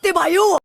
ताकते भाइयों,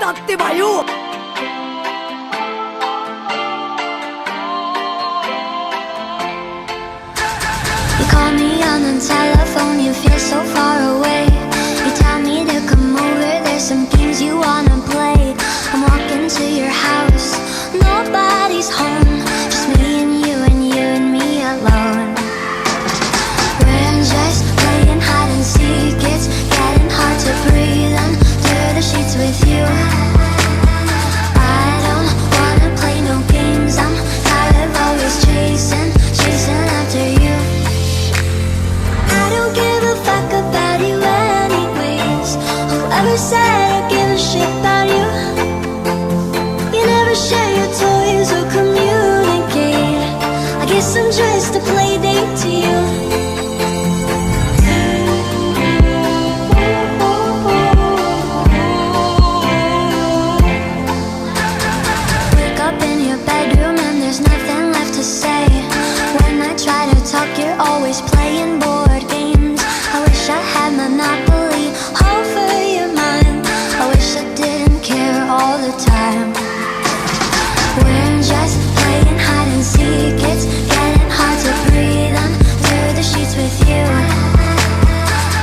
ताकते भाइयों। You call me on the telephone, you feel so far away. You tell me to come over, there's some games you wanna play. I'm walking to your house, nobody's home, just me and you and you and me alone. We're just playing hide and seek, it's getting hard to breathe under the sheets with you. I don't wanna play no games, I'm tired of always chasing after you. I don't give a fuck about you anyways. Whoever said I give a shit about you? You never share your toys or communicate. I guess I'm just a playdate to you. Wake up in your bedroom and there's nothing left to say. When I try to talk, you're always playing board games. I wish I had Monopoly over your mind. I wish I didn't care all the time. We're just playing hide and seek, it's getting hard to breathe under the sheets with you.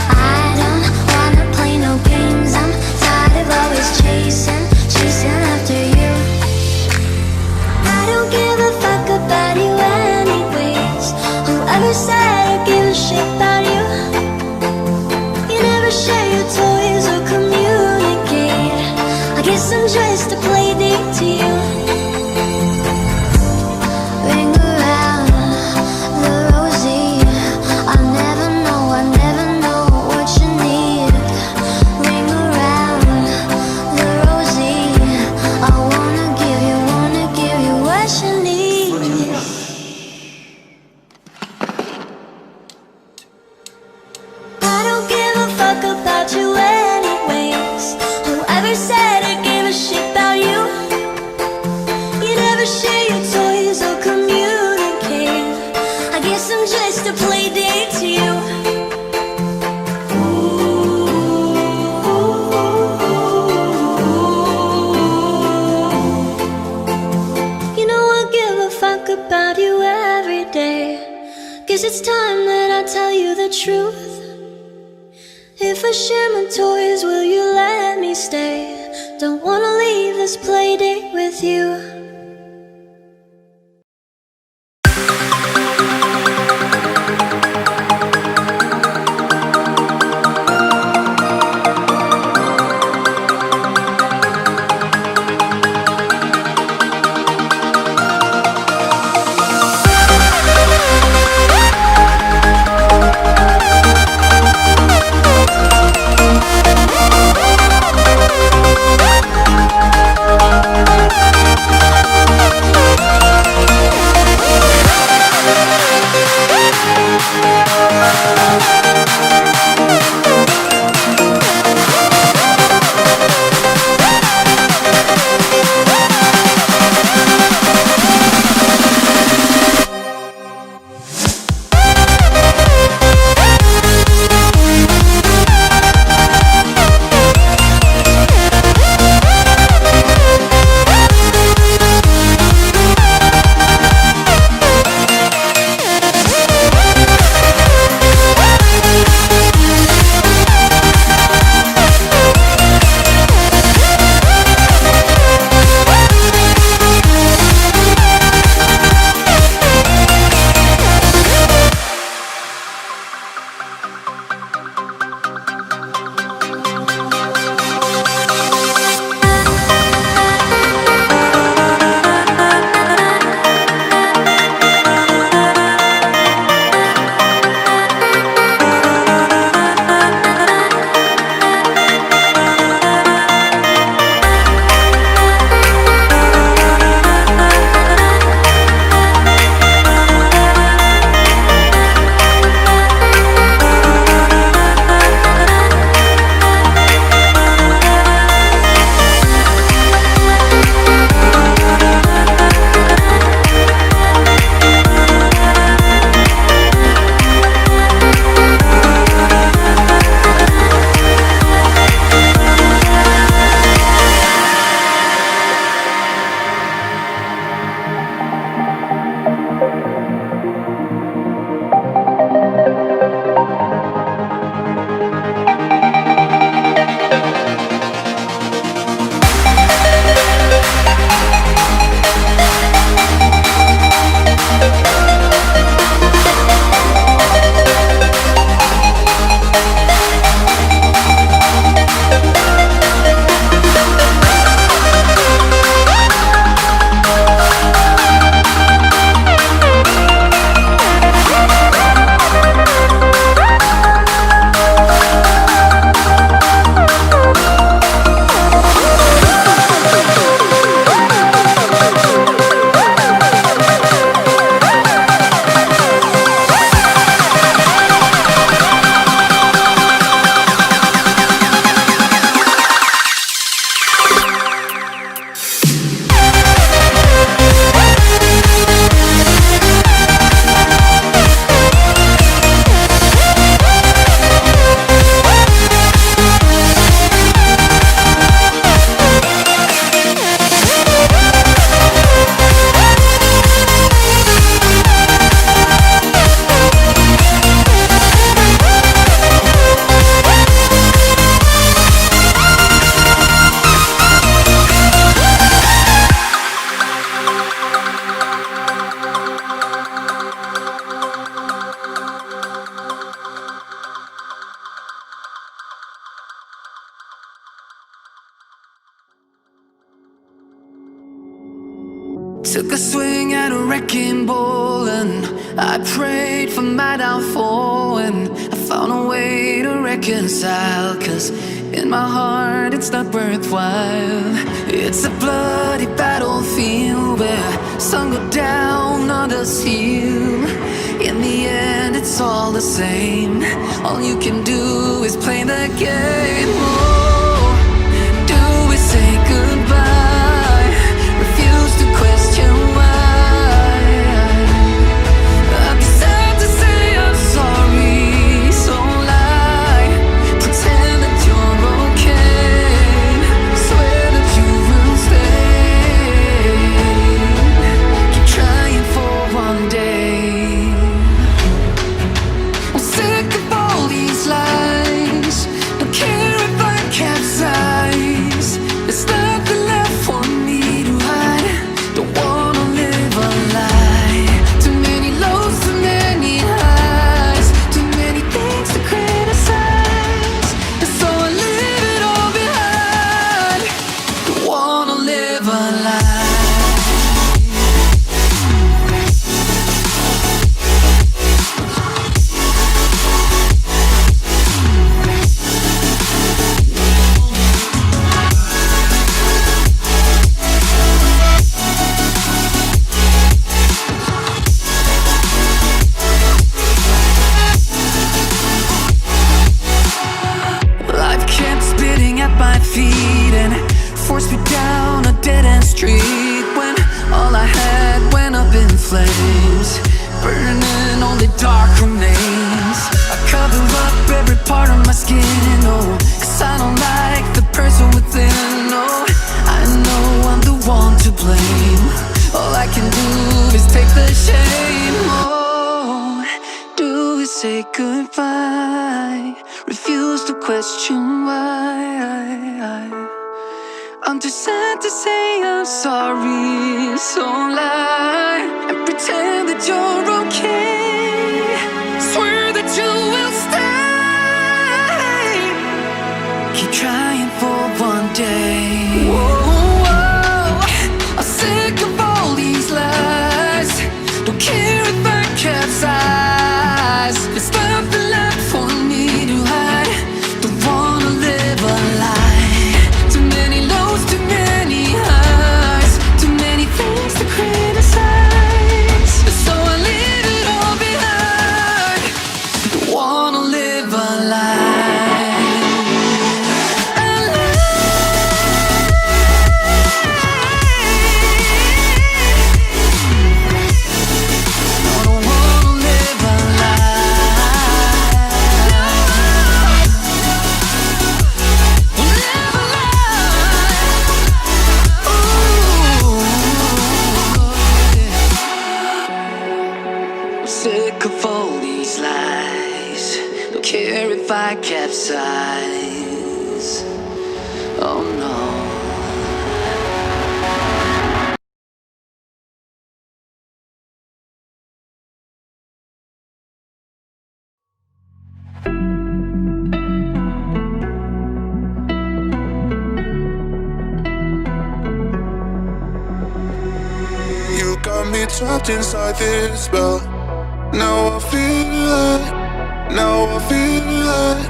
I don't wanna play no games, I'm tired of always chasing after you. I don't give a fuck about you anyways. Whoever said I give a shit about you? You never share your toys or communicate. I guess I'm just a playdate to you. Ring around the rosy, I never know what you need. Ring around the rosy, I wanna give you what you need. I don't give a fuck about you anyways. Whoever said I give a shit about you? You never share your toys or communicate. I guess I'm just a playdate to you. You know I give a fuck about you every day. Guess it's time that I tell you the truth. If I share my toys, will you let me stay? Don't wanna leave this playdate with you. Took a swing at a wrecking ball and I prayed for my downfall, and I found a way to reconcile, 'cause in my heart it's not worthwhile. It's a bloody battlefield where some go down, others heal. In the end it's all the same. All you can do is play the game. Oh, do we say goodbye? Refuse to question why. I'm sad to say I'm sorry, so lie. Pretend that you're okay. Swear that you will stay. Keep trying for one day. I'm sick of all these lies. Don't care if I capsize. There's nothing left for me to hide. Don't wanna live a lie. Too many lows, too many highs. Too many things to criticize. And so I leave it all behind. Don't wanna live a lie. Life kept spitting at my feet and forced me down a dead-end street, when all I had went up in flames, burning only dark remains. I cover up every part of my skin, oh, 'cause I don't like the person within. Oh, I know I'm the one to blame. All I can do is take the shame. Oh, do we say goodbye? Refuse to question why. I'm too sad to say I'm sorry, so lie and pretend that you're okay. Swear that you will stay. Keep trying for one day. Whoa, whoa. I'm sick of all these lies. Don't care if I capsize. There's nothing left for me to hide. Don't wanna live a lie. Too many lows, too many highs. Too many things to criticize. So I leave it all behind. Don't wanna live a lie. A I don't wanna live a lie. Live a lie. Ooh, I'm sick of all these lies. Don't care if I capsize. Oh no. You got me trapped inside this spell. Now I feel it. Now I feel it.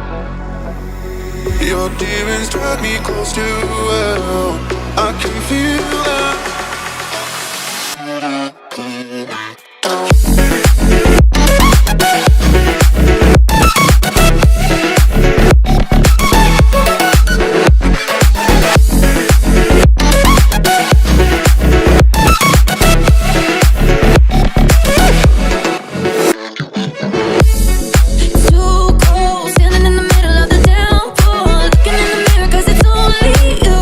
Your demons drag me close to hell. I can feel it. Too cold, standing in the middle of the downpour, looking in the mirror 'cause it's only you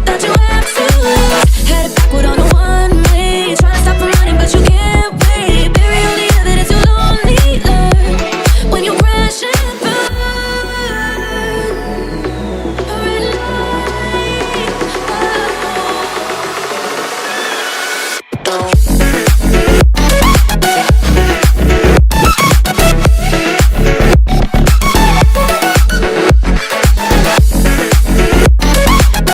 that you have to lose. Headed backward on a one-way, trying to stop from running but you can't wait. Bury all the evidence you'll only learn when you crash and burn. A red light, oh.